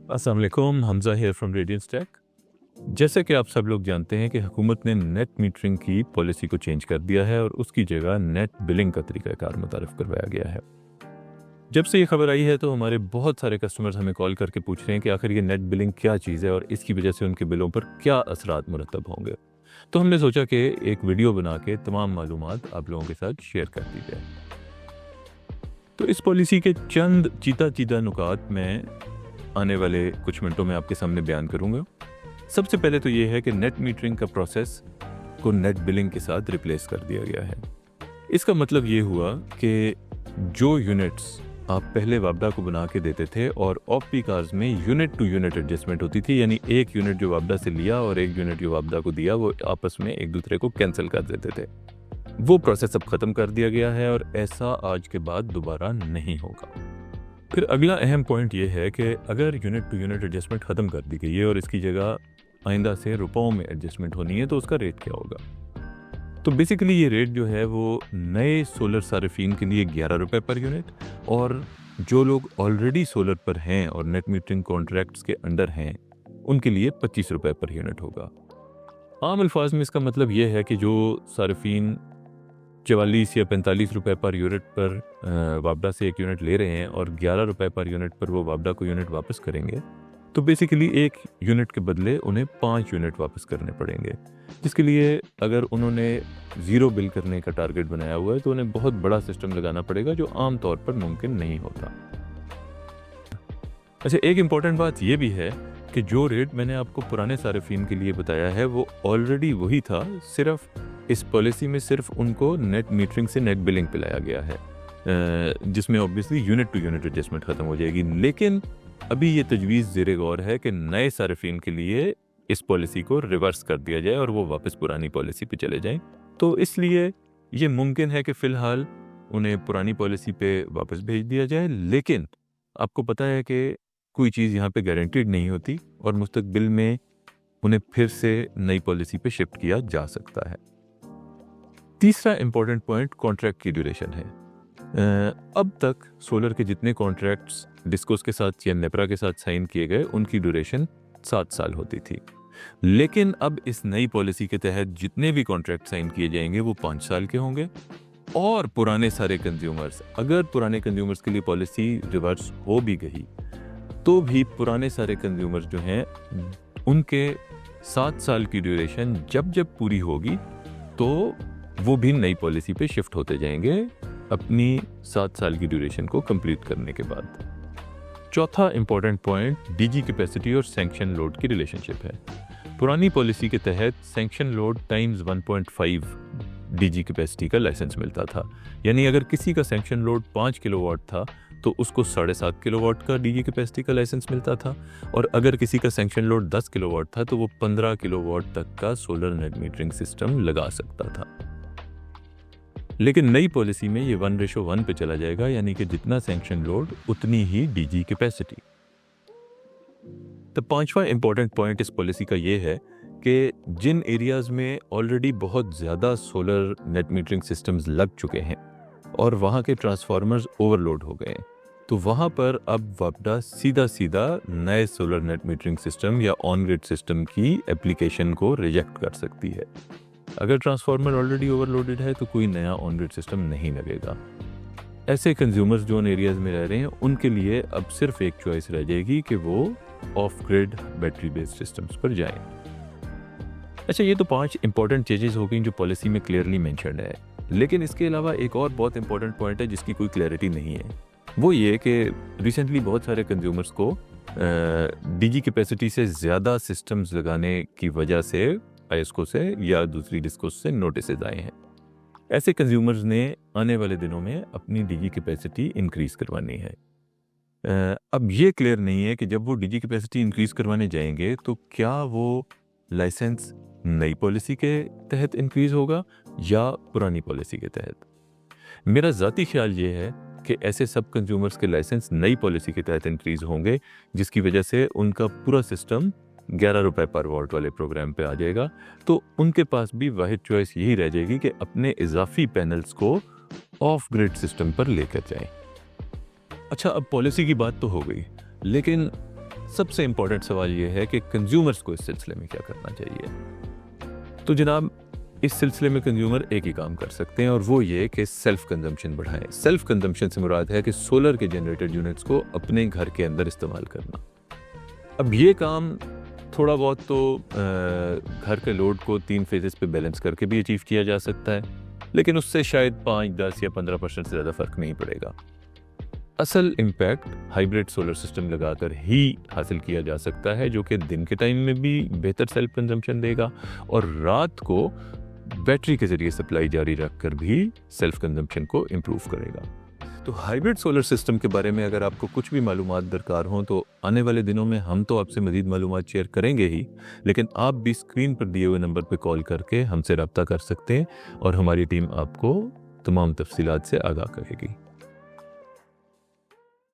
अस्सलाम वालेकुम, Hamza here from Radiance Tech. जैसे कि आप सब लोग जानते हैं कि हुकूमत ने नेट मीटरिंग की पॉलिसी को चेंज कर दिया है और उसकी जगह नेट बिलिंग का तरीक़ाकार मुतारिफ करवाया गया है। जब से ये खबर आई है तो हमारे बहुत सारे कस्टमर्स हमें कॉल करके पूछ रहे हैं कि आखिर ये नेट बिलिंग क्या चीज़ है और इसकी वजह से उनके बिलों पर क्या असरात मुरतब होंगे। तो हमने सोचा कि एक वीडियो बना के तमाम मालूमात आप लोगों के साथ शेयर कर दी जाए। तो इस पॉलिसी के चंद चीता नुकात मैं आने वाले कुछ मिनटों में आपके सामने बयान करूंगा। सबसे पहले तो ये है कि नेट मीटरिंग का प्रोसेस को नेट बिलिंग के साथ रिप्लेस कर दिया गया है। इसका मतलब ये हुआ कि जो यूनिट्स आप पहले वापडा को बना के देते थे और ऑफ पीक आवर्स में यूनिट टू यूनिट एडजस्टमेंट होती थी, यानी एक यूनिट जो वापडा से लिया और एक यूनिट जो वापडा को दिया वो आपस में एक दूसरे को कैंसिल कर देते थे। वो प्रोसेस अब ख़त्म कर दिया गया है और ऐसा आज के बाद दोबारा नहीं होगा। फिर अगला अहम पॉइंट ये है कि अगर यूनिट टू यूनिट एडजस्टमेंट ख़त्म कर दी गई है और इसकी जगह आइंदा से रुपयों में एडजस्टमेंट होनी है तो उसका रेट क्या होगा। तो बेसिकली ये रेट जो है वो नए सोलर सारिफीन के लिए 11 रुपये पर यूनिट और जो लोग ऑलरेडी सोलर पर हैं और नेट मीटरिंग कॉन्ट्रैक्ट्स के अंडर हैं उनके लिए 25 रुपये पर यूनिट होगा। आम अल्फाज में इसका मतलब ये है कि जो सारिफीन 44 या 45 रुपये पर यूनिट पर वापडा से एक यूनिट ले रहे हैं और 11 रुपये पर यूनिट पर वो वापडा को यूनिट वापस करेंगे, तो बेसिकली एक यूनिट के बदले उन्हें 5 यूनिट वापस करने पड़ेंगे, जिसके लिए अगर उन्होंने ज़ीरो बिल करने का टारगेट बनाया हुआ है तो उन्हें बहुत बड़ा सिस्टम लगाना पड़ेगा जो आम तौर पर मुमकिन नहीं होता। अच्छा, एक इम्पॉर्टेंट बात यह भी है कि जो रेट मैंने आपको पुराने सारिफीन के लिए बताया है वो ऑलरेडी वही था, सिर्फ इस पॉलिसी में सिर्फ उनको नेट मीटरिंग से नेट बिलिंग पे लाया गया है, जिसमें obviously unit to unit adjustment ख़त्म हो जाएगी। लेकिन अभी ये तजवीज़ ज़ेरे गौर है कि नए सारिफीन के लिए इस पॉलिसी को रिवर्स कर दिया जाए और वो वापस पुरानी पॉलिसी पे चले जाएं। तो इसलिए ये मुमकिन है कि फ़िलहाल उन्हें पुरानी पॉलिसी पे वापस भेज दिया जाए, लेकिन आपको पता है कि कोई चीज़ यहाँ पे गारंटीड नहीं होती और मुस्तकबिल में उन्हें फिर से नई पॉलिसी पे शिफ्ट किया जा सकता है। तीसरा इम्पोर्टेंट पॉइंट कॉन्ट्रैक्ट की ड्यूरेशन है। अब तक सोलर के जितने कॉन्ट्रैक्ट्स डिस्कोस के साथ या नेपरा के साथ साइन किए गए उनकी ड्यूरेशन 7 साल होती थी, लेकिन अब इस नई पॉलिसी के तहत जितने भी कॉन्ट्रैक्ट साइन किए जाएंगे वो 5 साल के होंगे और पुराने सारे कंज्यूमर्स, अगर पुराने कंज्यूमर्स के लिए पॉलिसी रिवर्स हो भी गई तो भी पुराने सारे कंज्यूमर्स जो हैं उनके 7 साल की ड्यूरेशन जब पूरी होगी तो वो भी नई पॉलिसी पे शिफ्ट होते जाएंगे अपनी 7 साल की ड्यूरेशन को कंप्लीट करने के बाद। चौथा इंपॉर्टेंट पॉइंट डीजी कैपेसिटी और सैंक्शन लोड की रिलेशनशिप है। पुरानी पॉलिसी के तहत sanction load times 1.5 DG capacity का लाइसेंस मिलता था, यानी अगर किसी का सैंक्शन लोड 5 किलोवाट था तो उसको 7.5 किलोवाट का डीजी कैपेसिटी का लाइसेंस मिलता था, और अगर किसी का सैंक्शन लोड 10 किलोवाट था तो वो 15 किलोवाट तक का सोलर नेट मीटरिंग सिस्टम लगा सकता था। लेकिन नई पॉलिसी में ये 1:1 पे चला जाएगा, यानी कि जितना सैंक्शन लोड उतनी ही डीजी कैपेसिटी। तो पांचवा इंपॉर्टेंट पॉइंट इस पॉलिसी का ये है कि जिन एरियाज में ऑलरेडी बहुत ज़्यादा सोलर नेट मीटरिंग सिस्टम्स लग चुके हैं और वहाँ के ट्रांसफार्मर्स ओवरलोड हो गए, तो वहाँ पर अब वापडा सीधा नए सोलर नेट मीटरिंग सिस्टम या ऑन ग्रिड सिस्टम की एप्लीकेशन को रिजेक्ट कर सकती है। अगर ट्रांसफार्मर ऑलरेडी ओवरलोडेड है तो कोई नया ऑन ग्रिड सिस्टम नहीं लगेगा। ऐसे कंज्यूमर्स जो उन एरियाज में रह रहे हैं उनके लिए अब सिर्फ एक चॉइस रह जाएगी कि वो of grid battery based systems पर जाएं। अच्छा, ये तो 5 इंपॉर्टेंट चेंजेस हो गई जो पॉलिसी में क्लियरली मेंशन्ड है, लेकिन इसके अलावा एक और बहुत इंपॉर्टेंट पॉइंट है जिसकी कोई क्लैरिटी नहीं है। वो ये कि रिसेंटली बहुत सारे कंज्यूमर्स को डीजी कैपेसिटी से ज़्यादा सिस्टम्स लगाने की वजह से आईएसको से या दूसरी डिस्कोस से नोटिसेज आए हैं। ऐसे कंज्यूमर्स ने आने वाले दिनों में अपनी डीजी कैपेसिटी इंक्रीज़ करवानी है। अब ये क्लियर नहीं है कि जब वो डीजी कैपेसिटी इंक्रीज़ करवाने जाएंगे तो क्या वो लाइसेंस नई पॉलिसी के तहत इंक्रीज़ होगा या पुरानी पॉलिसी के तहत। मेरा ज़ाती ख्याल ये है कि ऐसे सब कंज्यूमर्स के लाइसेंस नई पॉलिसी के तहत इंक्रीज़ होंगे, जिसकी वजह से उनका पूरा सिस्टम 11 रुपये पर वॉट वाले प्रोग्राम पे आ जाएगा। तो उनके पास भी वाहिद चॉइस यही रह जाएगी कि अपने इजाफी पैनल्स को ऑफ ग्रिड सिस्टम पर लेकर जाएं। अच्छा, अब पॉलिसी की बात तो हो गई, लेकिन सबसे इंपॉर्टेंट सवाल ये है कि कंज्यूमर्स को इस सिलसिले में क्या करना चाहिए। तो जनाब, इस सिलसिले में कंज्यूमर एक ही काम कर सकते हैं और वो ये कि सेल्फ कंजम्पशन बढ़ाएं। सेल्फ कंजम्पशन से मुराद है कि सोलर के जनरेटेड यूनिट्स को अपने घर के अंदर इस्तेमाल करना। अब ये काम थोड़ा बहुत तो घर के लोड को 3 फेजेस पे बैलेंस करके भी अचीव किया जा सकता है, लेकिन उससे शायद 5, 10 या 15% से ज़्यादा फ़र्क नहीं पड़ेगा। असल इम्पैक्ट हाइब्रिड सोलर सिस्टम लगाकर ही हासिल किया जा सकता है, जो कि दिन के टाइम में भी बेहतर सेल्फ कंजम्पशन देगा और रात को बैटरी के ज़रिए सप्लाई जारी रखकर भी सेल्फ कंजम्पशन को इम्प्रूव करेगा। तो हाइब्रिड सोलर सिस्टम के बारे में अगर आपको कुछ भी मालूमात दरकार हों तो आने वाले दिनों में हम तो आपसे मज़ीद मालूमात शेयर करेंगे ही, लेकिन आप भी स्क्रीन पर दिए हुए नंबर पर कॉल करके हमसे रब्ता कर सकते हैं और हमारी टीम आपको तमाम तफसीलात से आगाह करेगी।